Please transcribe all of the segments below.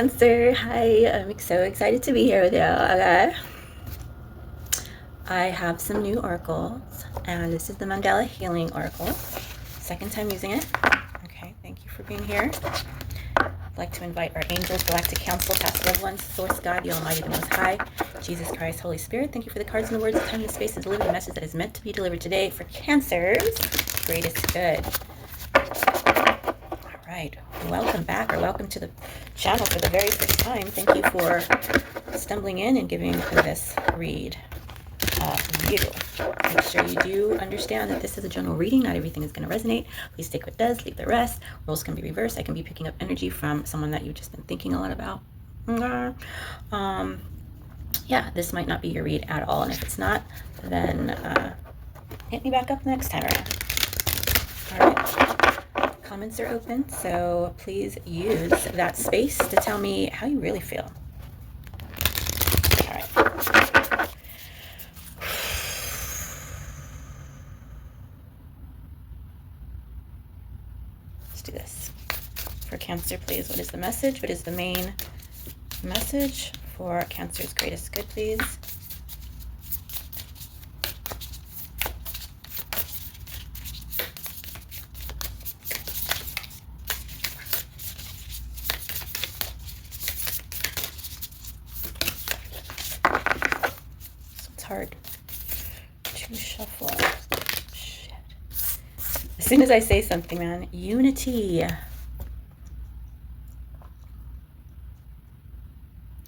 Cancer, hi, I'm so excited to be here with you, okay? I have some new oracles, and this is the Mandela Healing Oracle. Second time using it. Okay, thank you for being here. I'd like to invite our angels, galactic council, past loved ones, source, God, the Almighty, the Most High, Jesus Christ, Holy Spirit. Thank you for the cards and the words, the time and the space to deliver the message that is meant to be delivered today for Cancer's greatest good. Right, welcome back, or welcome to the channel for the very first time. Thank you for stumbling in and giving this read you. Make sure you do understand that this is a general reading. Not everything is going to resonate. Please take what does, leave the rest. Roles can be reversed. I can be picking up energy from someone that you've just been thinking a lot about. Yeah, this might not be your read at all, and if it's not, then hit me back up next time around. All right. Comments are open, so please use that space to tell me how you really feel. All right. Let's do this. For Cancer, please, what is the message? What is the main message for Cancer's greatest good, please? Hard to shuffle. Shit. As soon as I say something, man, unity.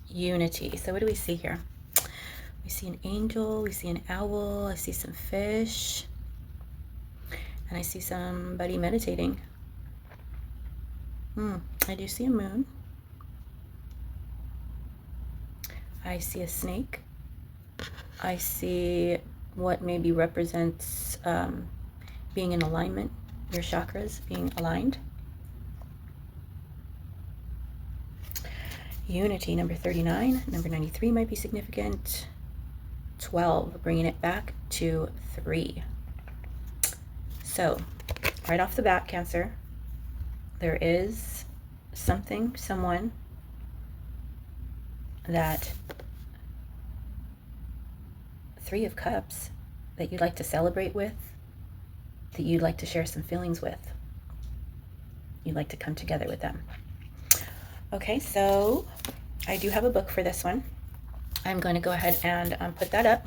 Unity. So what do we see here? We see an angel, we see an owl, I see some fish, and I see somebody meditating. I do see a moon. I see a snake. I see what maybe represents being in alignment, your chakras being aligned. Unity, number 39. Number 93 might be significant. 12, bringing it back to 3. So, right off the bat, Cancer, there is something, someone that 3 of Cups that you'd like to celebrate with, that you'd like to share some feelings with. You'd like to come together with them. Okay, so I do have a book for this one. I'm going to go ahead and put that up.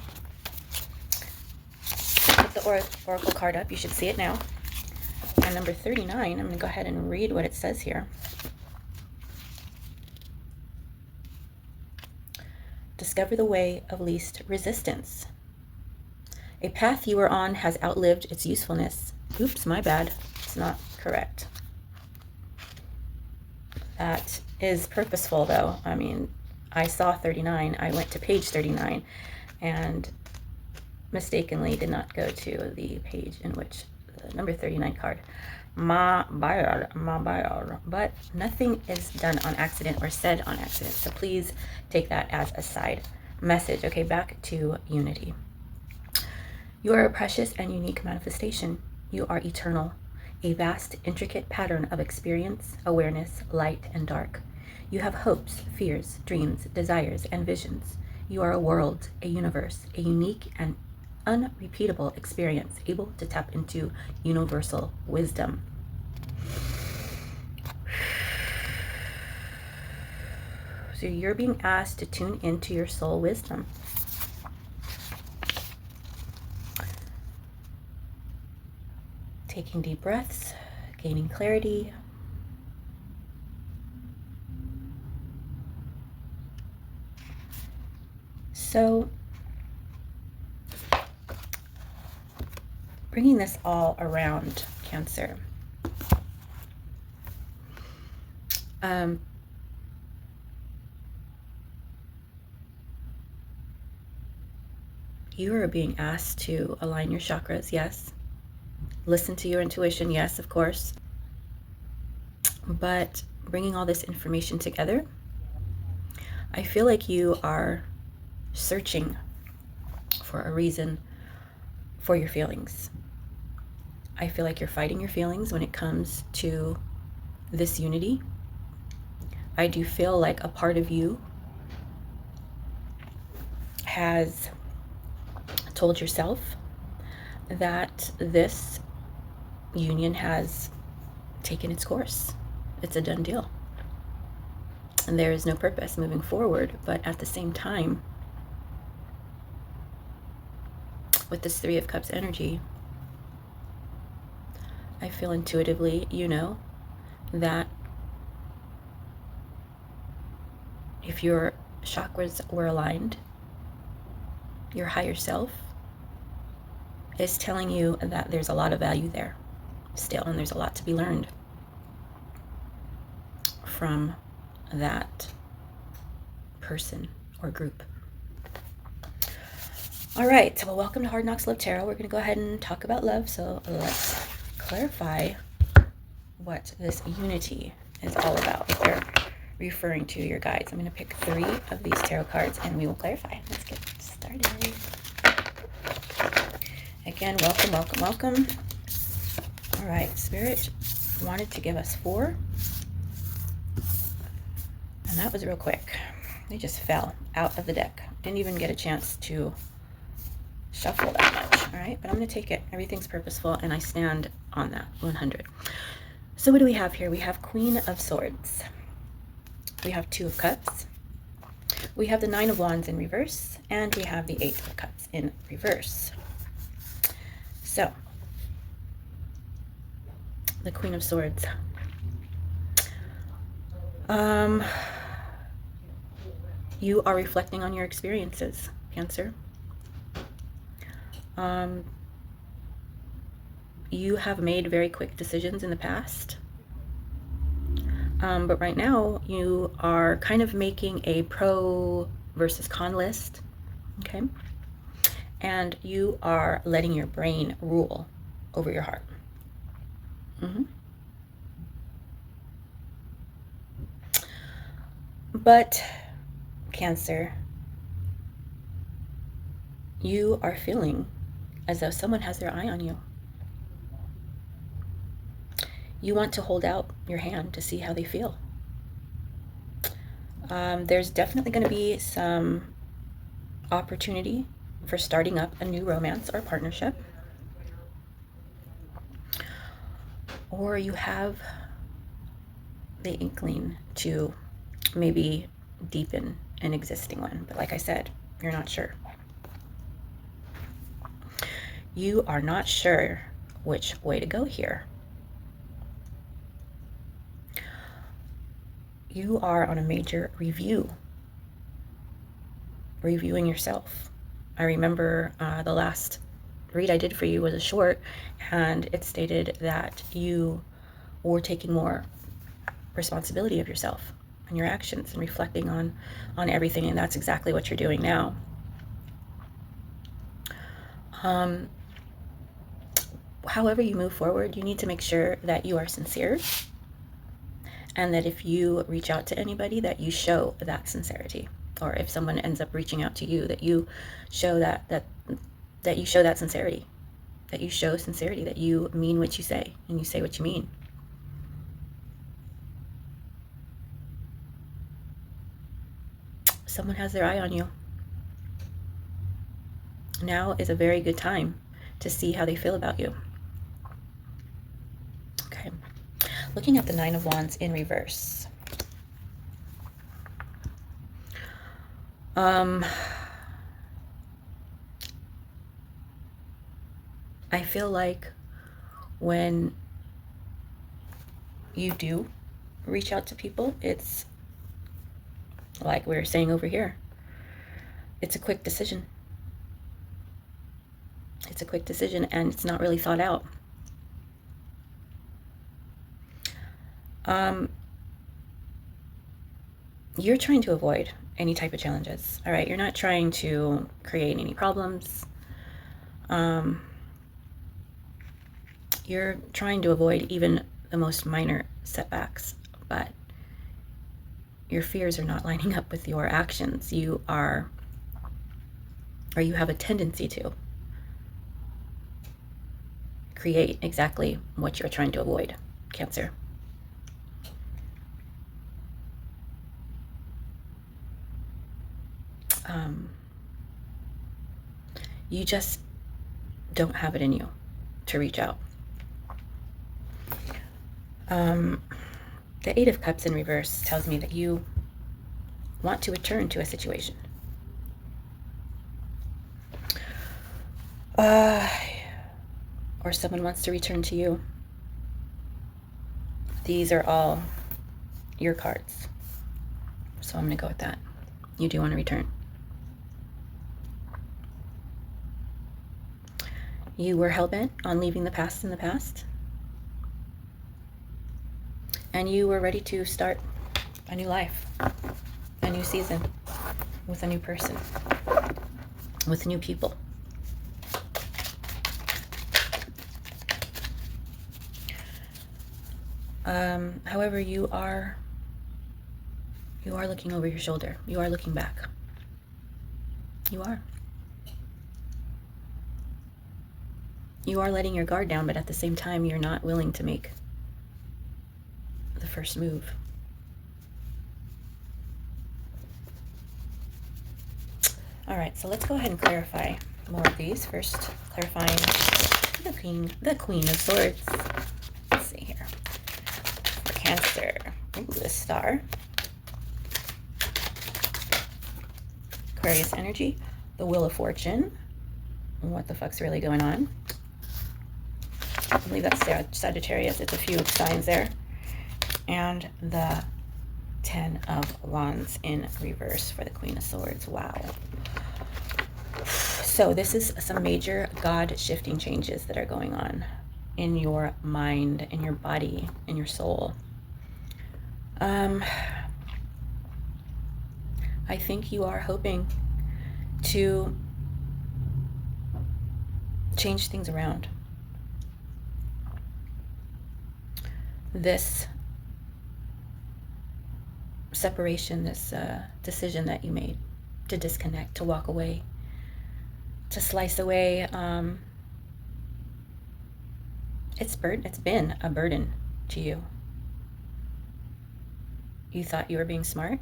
Put the oracle card up. You should see it now. And number 39, I'm going to go ahead and read what it says here. Discover the way of least resistance. A path you are on has outlived its usefulness. Oops, my bad. It's not correct. That is purposeful, though. I mean, I saw 39. I went to page 39 and mistakenly did not go to the page in which the number 39 card. My bad. But nothing is done on accident or said on accident. So please take that as a side message. Okay, back to unity. You are a precious and unique manifestation. You are eternal, a vast, intricate pattern of experience, awareness, light, and dark. You have hopes, fears, dreams, desires, and visions. You are a world, a universe, a unique and unrepeatable experience, able to tap into universal wisdom. So you're being asked to tune into your soul wisdom. Taking deep breaths, gaining clarity. So, bringing this all around, Cancer. You are being asked to align your chakras, yes. Listen to your intuition, yes, of course. But bringing all this information together, I feel like you are searching for a reason for your feelings. I feel like you're fighting your feelings when it comes to this unity. I do feel like a part of you has told yourself that this union has taken its course. It's a done deal. And there is no purpose moving forward. But at the same time, with this Three of Cups energy, I feel intuitively, you know, that if your chakras were aligned, your higher self is telling you that there's a lot of value there still, and there's a lot to be learned from that person or group. All right, well, welcome to Hard Knocks Love Tarot. We're going to go ahead and talk about love. So let's clarify what this unity is all about, what they're referring to, your guides. I'm going to pick 3 of these tarot cards and we will clarify. Let's get started. Again, welcome, welcome, welcome. All right, Spirit wanted to give us 4. And that was real quick. They just fell out of the deck. Didn't even get a chance to shuffle that much. All right, but I'm going to take it. Everything's purposeful, and I stand on that 100. So what do we have here? We have Queen of Swords. We have 2 of Cups. We have the 9 of Wands in reverse, and we have the 8 of Cups in reverse. So, the Queen of Swords. You are reflecting on your experiences, Cancer. You have made very quick decisions in the past. But right now you are kind of making a pro versus con list, okay? And you are letting your brain rule over your heart. But Cancer, you are feeling as though someone has their eye on you. You want to hold out your hand to see how they feel. There's definitely going to be some opportunity for starting up a new romance or partnership. Or you have the inkling to maybe deepen an existing one. But like I said, you're not sure. You are not sure which way to go here. You are on a major review, reviewing yourself. I remember the last read I did for you was a short, and it stated that you were taking more responsibility of yourself and your actions and reflecting on everything, and that's exactly what you're doing now. However you move forward, you need to make sure that you are sincere, and that if you reach out to anybody, that you show that sincerity. Or if someone ends up reaching out to you, that you show that you show that sincerity. That you show sincerity, that you mean what you say, and you say what you mean. Someone has their eye on you. Now is a very good time to see how they feel about you. Okay. Looking at the 9 of Wands in reverse. I feel like when you do reach out to people, it's like we were saying over here. It's a quick decision. It's a quick decision, and it's not really thought out. You're trying to avoid any type of challenges, all right? You're not trying to create any problems. You're trying to avoid even the most minor setbacks, but your fears are not lining up with your actions. You have a tendency to create exactly what you're trying to avoid, Cancer. you just don't have it in you to reach out. The Eight of Cups in reverse tells me that you want to return to a situation. Or someone wants to return to you. These are all your cards. So I'm going to go with that. You do want to return. You were hell-bent on leaving the past in the past. And you were ready to start a new life, a new season, with a new person, with new people. However, you are looking over your shoulder. You are looking back. You are. You are letting your guard down, but at the same time, you're not willing to make the first move. All right, so let's go ahead and clarify more of these. First, clarifying the Queen of Swords. Let's see here. For Cancer, ooh, the Star. Aquarius energy, the Wheel of Fortune. What the fuck's really going on? I believe that's Sagittarius. It's a few signs there. And the Ten of Wands in reverse for the Queen of Swords. Wow. So this is some major God-shifting changes that are going on in your mind, in your body, in your soul. I think you are hoping to change things around. This separation, this decision that you made to disconnect, to walk away, to slice away, it's been a burden to you. You thought you were being smart.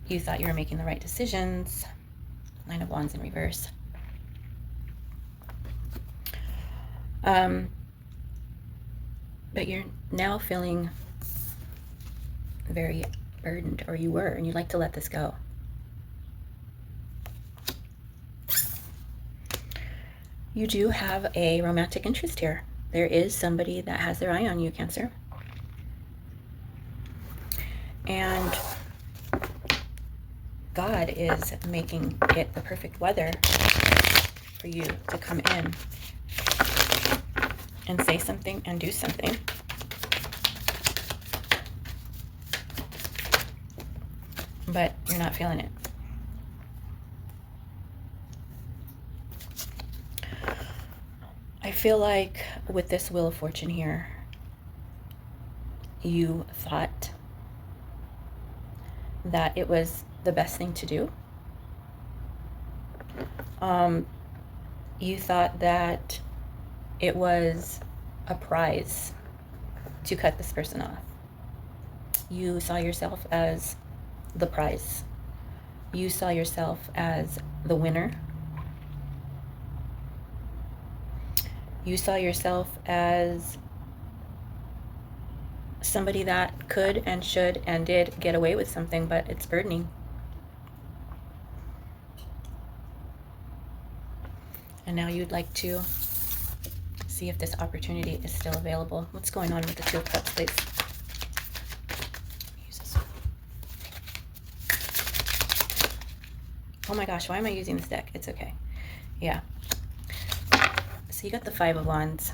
You thought you were making the right decisions. Nine of Wands in reverse. But you're now feeling very burdened, or you were, and you'd like to let this go. You do have a romantic interest here. There is somebody that has their eye on you, Cancer. And God is making it the perfect weather for you to come in and say something and do something. But you're not feeling it. I feel like with this Wheel of Fortune here, you thought that it was the best thing to do. You thought that it was a prize to cut this person off. You saw yourself as the prize. You saw yourself as the winner. You saw yourself as somebody that could and should and did get away with something, but it's burdening. And now you'd like to see if this opportunity is still available. What's going on with the Two of Cups, please? Oh my gosh, why am I using this deck? It's okay. Yeah. So you got the Five of Wands.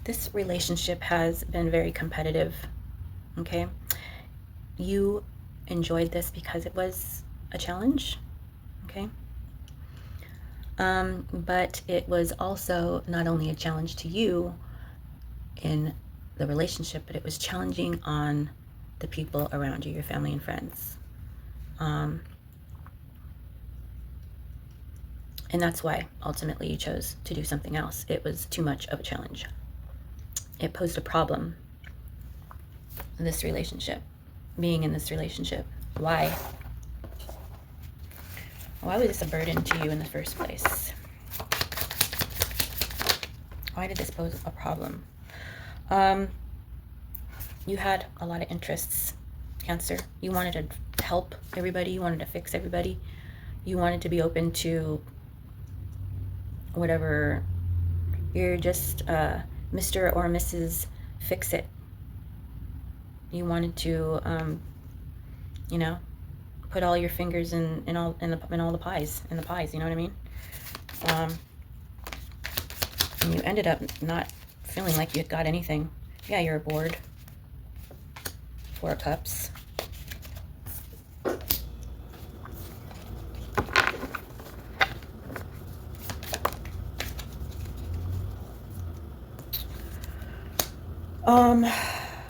This relationship has been very competitive, okay? You enjoyed this because it was a challenge, okay? But it was also not only a challenge to you in the relationship, but it was challenging on the people around you, your family and friends. And that's why ultimately you chose to do something else. It was too much of a challenge. It posed a problem in this relationship, being in this relationship. Why? Why was this a burden to you in the first place? Why did this pose a problem? You had a lot of interests, Cancer. You wanted to help everybody. You wanted to fix everybody. You wanted to be open to whatever. You're just Mr. or Mrs. Fix-It. You wanted to, you know, put all your fingers in all the pies, you know what I mean? And you ended up not feeling like you got anything. Yeah, you're bored. Four of Cups.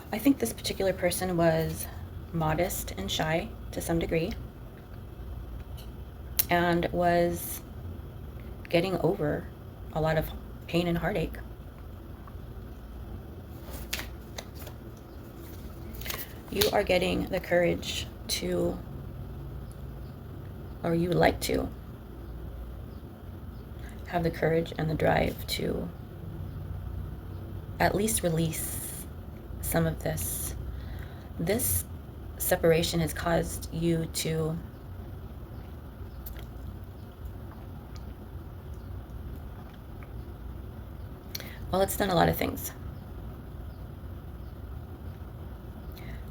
I think this particular person was modest and shy to some degree, and was getting over a lot of pain and heartache. You are getting the courage to, or you would like to have the courage and the drive to at least release some of this. This separation has caused you to well, it's done a lot of things.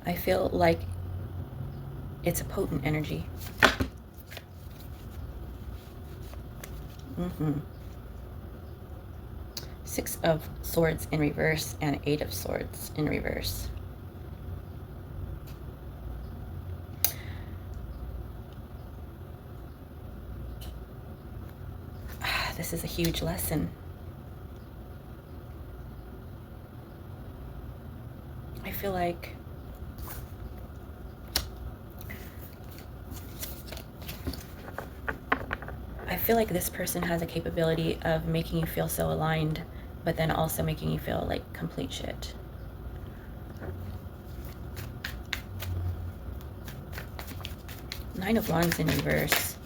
I feel like it's a potent energy. Six of Swords in reverse and Eight of Swords in reverse. This is a huge lesson. I feel like this person has a capability of making you feel so aligned, but then also making you feel like complete shit. Nine of Wands in reverse.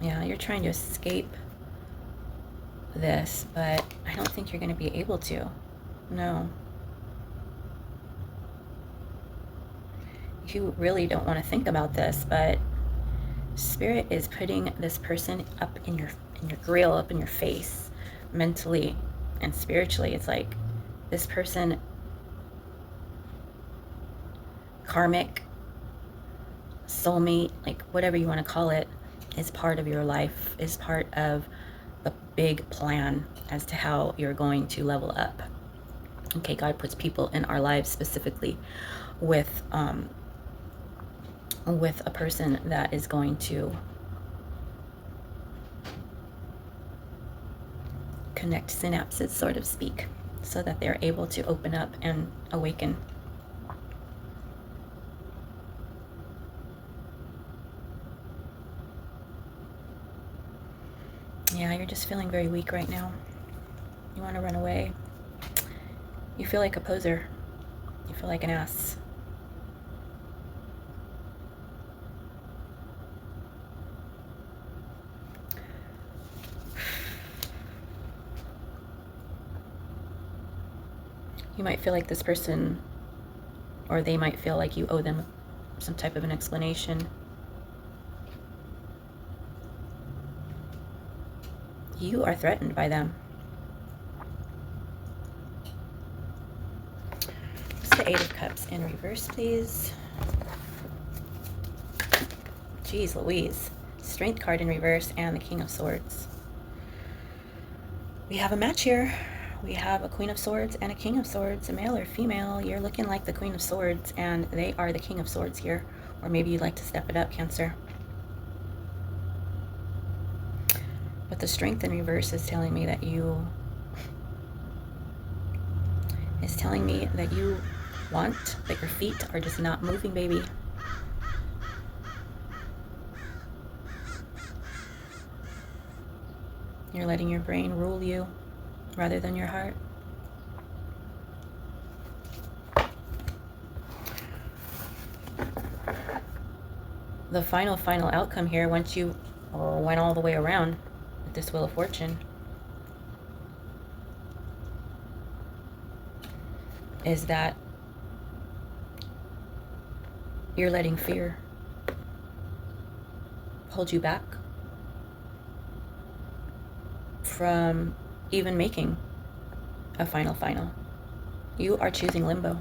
Yeah, you're trying to escape this, but I don't think you're going to be able to. No. You really don't want to think about this, but Spirit is putting this person up in your grill, up in your face, mentally and spiritually. It's like this person, karmic, soulmate, like whatever you want to call it, is part of your life, is part of the big plan as to how you're going to level up. Okay, God puts people in our lives specifically with a person that is going to connect synapses, so to speak, so that they're able to open up and awaken. Yeah, you're just feeling very weak right now. You want to run away. You feel like a poser. You feel like an ass. You might feel like this person, or they might feel like you owe them some type of an explanation. You are threatened by them. What's the Eight of Cups in reverse, please? Jeez Louise. Strength card in reverse and the King of Swords. We have a match here. We have a Queen of Swords and a King of Swords, a male or female. You're looking like the Queen of Swords and they are the King of Swords here. Or maybe you'd like to step it up, Cancer. But the Strength in reverse is telling me that you want, that your feet are just not moving, baby. You're letting your brain rule you rather than your heart. the final outcome here, once you went all the way around with this Wheel of Fortune, is that you're letting fear hold you back from even making a final. You are choosing limbo.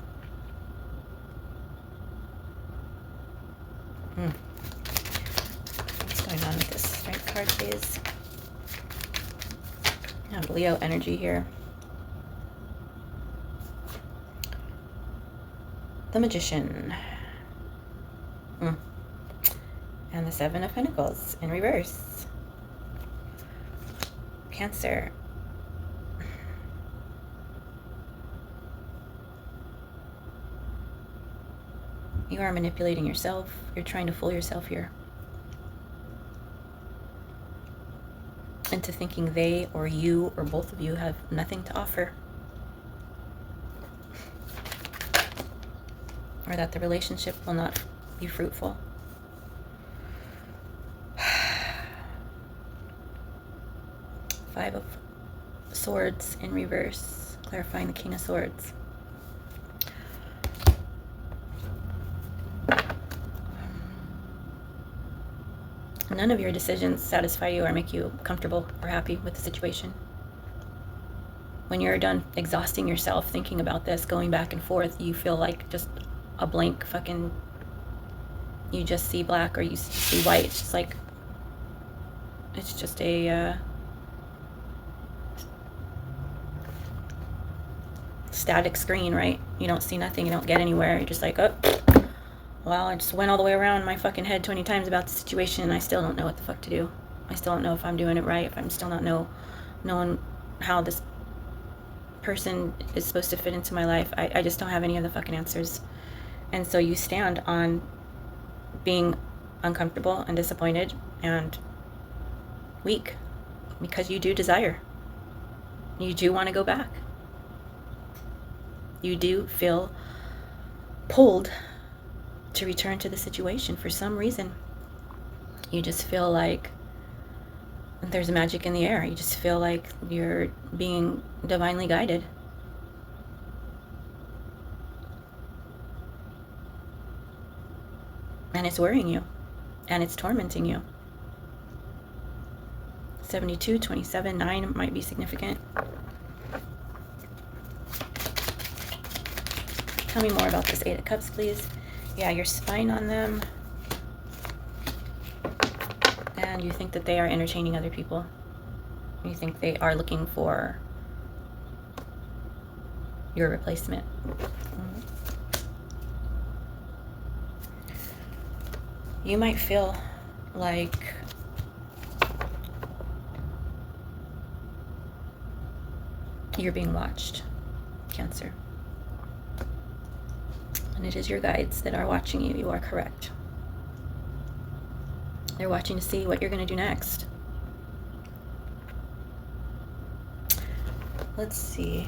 What's going on with this Strength card, please? I have Leo energy here. The Magician. And the Seven of Pentacles in reverse. Cancer. You are manipulating yourself. You're trying to fool yourself here into thinking they or you or both of you have nothing to offer, or that the relationship will not be fruitful. Five of Swords in reverse, clarifying the King of Swords. None of your decisions satisfy you or make you comfortable or happy with the situation. When you're done exhausting yourself thinking about this, going back and forth, you feel like just a blank fucking, you just see black or you see white. It's like, it's just a static screen, right? You don't see nothing, you don't get anywhere. You're just like, oh, well, I just went all the way around my fucking head 20 times about the situation and I still don't know what the fuck to do. I still don't know if I'm doing it right, if I'm still not knowing how this person is supposed to fit into my life. I just don't have any of the fucking answers. And so you stand on being uncomfortable and disappointed and weak because you do desire. You do want to go back. You do feel pulled to return to the situation for some reason. You just feel like there's magic in the air. You just feel like you're being divinely guided. And it's worrying you. And it's tormenting you. 72, 27, 9 might be significant. Tell me more about this Eight of Cups, please. Yeah, you're spying on them. And you think that they are entertaining other people. You think they are looking for your replacement. You might feel like you're being watched, Cancer. And it is your guides that are watching you. You are correct. They're watching to see what you're going to do next. Let's see.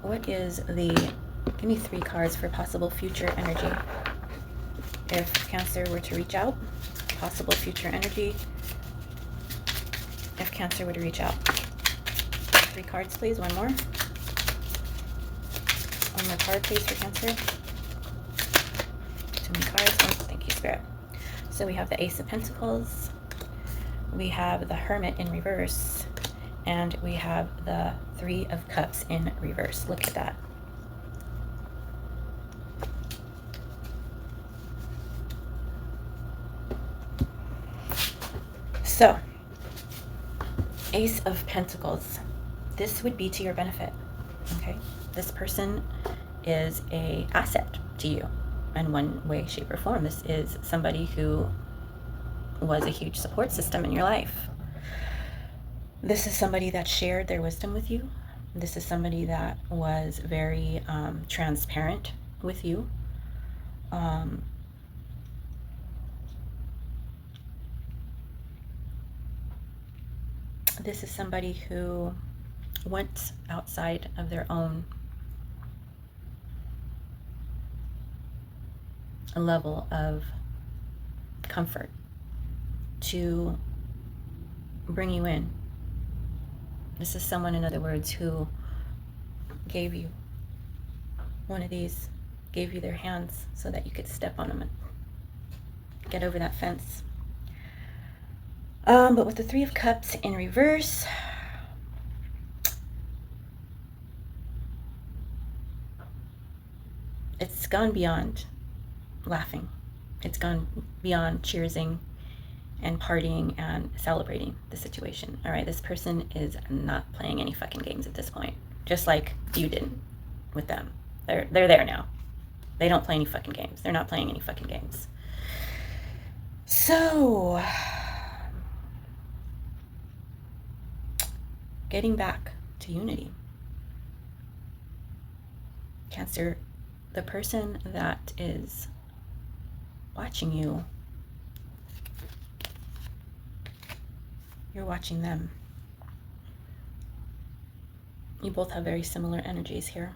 What is the... Give me 3 cards for possible future energy. If Cancer were to reach out, possible future energy. If Cancer were to reach out. 3 cards, please. One more. One more card, please, for Cancer. Too many cards. Oh, thank you, Spirit. So we have the Ace of Pentacles. We have the Hermit in reverse. And we have the 3 of Cups in reverse. Look at that. So, Ace of Pentacles. This would be to your benefit, okay? This person is an asset to you in one way, shape, or form. This is somebody who was a huge support system in your life. This is somebody that shared their wisdom with you. This is somebody that was very transparent with you. This is somebody who went outside of their own level of comfort to bring you in. This is someone, in other words, who gave you one of these, gave you their hands so that you could step on them and get over that fence. But with the Three of Cups in reverse, it's gone beyond laughing. It's gone beyond cheersing and partying and celebrating the situation. All right, this person is not playing any fucking games at this point, just like you didn't with them. They're there now. They don't play any fucking games. They're not playing any fucking games. So, getting back to unity. Cancer, the person that is watching you, you're watching them. You both have very similar energies here.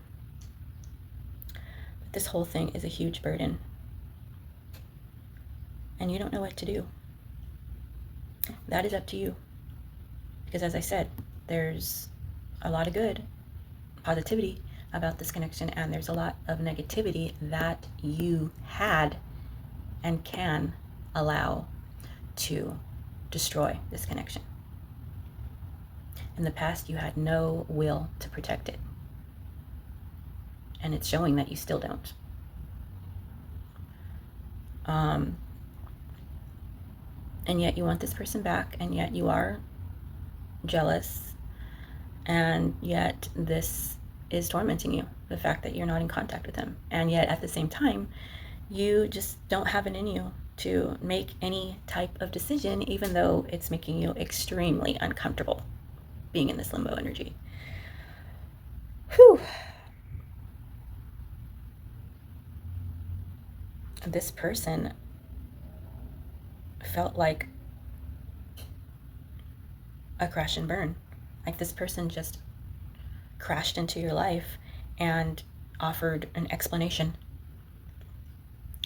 But this whole thing is a huge burden. And you don't know what to do. That is up to you. Because as I said, there's a lot of good, positivity about this connection, and there's a lot of negativity that you had and can allow to destroy this connection. In the past, you had no will to protect it. And it's showing that you still don't. And yet you want this person back, and yet you are jealous, and yet this is tormenting you, the fact that you're not in contact with them. And yet at the same time, you just don't have it in you to make any type of decision, even though it's making you extremely uncomfortable being in this limbo energy. Whew. This person felt like a crash and burn. Like this person just crashed into your life and offered an explanation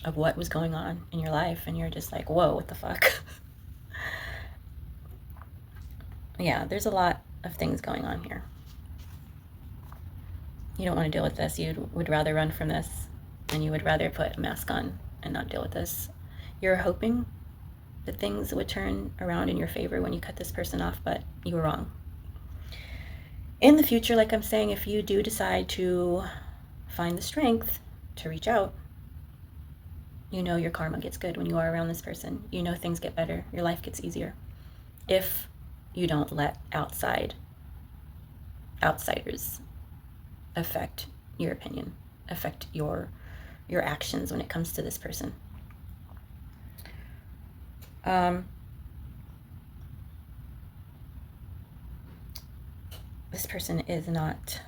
of what was going on in your life, and you're just like, whoa, what the fuck? Yeah, there's a lot of things going on here. You don't want to deal with this. You would rather run from this, and you would rather put a mask on and not deal with this. You're hoping that things would turn around in your favor when you cut this person off, but you were wrong. In the future, like I'm saying, if you do decide to find the strength to reach out, you know your karma gets good when you are around this person. You know things get better. Your life gets easier. If you don't let outsiders affect your opinion, affect your actions when it comes to this person. This person is not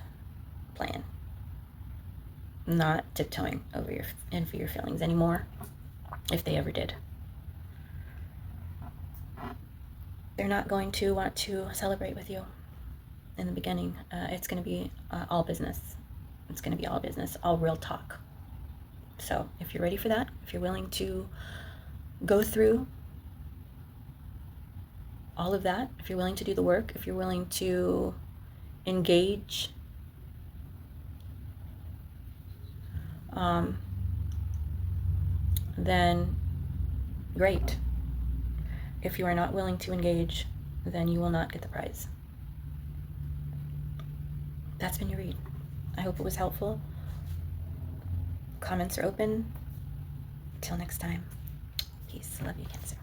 playing, not tiptoeing over for your feelings anymore, if they ever did. They're not going to want to celebrate with you in the beginning. It's going to be all business. It's going to be all business, all real talk. So if you're ready for that, if you're willing to go through all of that, if you're willing to do the work, if you're willing to engage, then great. If you are not willing to engage, then you will not get the prize. That's been your read. I hope it was helpful. Comments are open. Until next time. Peace. Love you, Cancer.